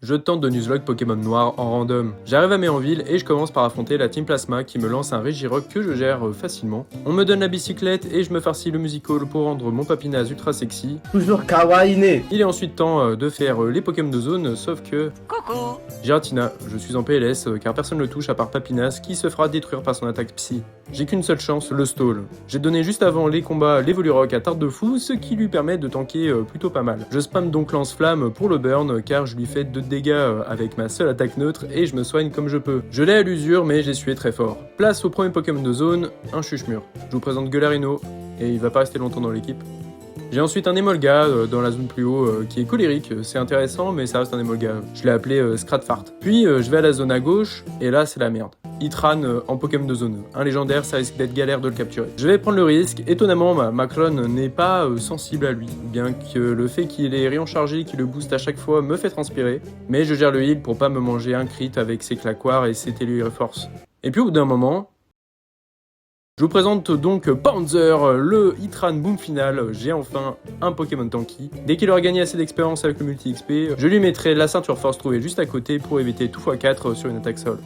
Je tente de Nuzlocke Pokémon Noir en random. J'arrive à Méanville et je commence par affronter la Team Plasma qui me lance un Regirock que je gère facilement. On me donne la bicyclette et je me farcis le musical pour rendre mon Papinaz ultra sexy. Toujours kawaii né. Il est ensuite temps de faire les Pokémon de zone, sauf que... Coucou. Giratina, je suis en PLS car personne ne le touche à part Papinaz qui se fera détruire par son attaque psy. J'ai qu'une seule chance, le stall. J'ai donné juste avant les combats l'Evolurock à Tarte de Fou, ce qui lui permet de tanker plutôt pas mal. Je spam donc Lance-Flamme pour le burn car je lui fais 2 dégâts avec ma seule attaque neutre et je me soigne comme je peux. Je l'ai à l'usure mais j'ai sué très fort. Place au premier Pokémon de zone, un Chuchemur. Je vous présente Gularino et il va pas rester longtemps dans l'équipe. J'ai ensuite un Emolga dans la zone plus haut qui est colérique, c'est intéressant mais ça reste un Emolga. Je l'ai appelé Scratfart. Puis je vais à la zone à gauche et là c'est la merde. Itran en Pokémon de zone. Un légendaire, ça risque d'être galère de le capturer. Je vais prendre le risque. Étonnamment, ma clone n'est pas sensible à lui, bien que le fait qu'il ait rayon chargé qui le booste à chaque fois me fait transpirer. Mais je gère le heal pour pas me manger un crit avec ses claquoirs et ses Telluride Force. Et puis au bout d'un moment, je vous présente donc Panzer, le Itran Boom final. J'ai enfin un Pokémon tanky. Dès qu'il aura gagné assez d'expérience avec le multi-XP, je lui mettrai la ceinture force trouvée juste à côté pour éviter tout x4 sur une attaque sol.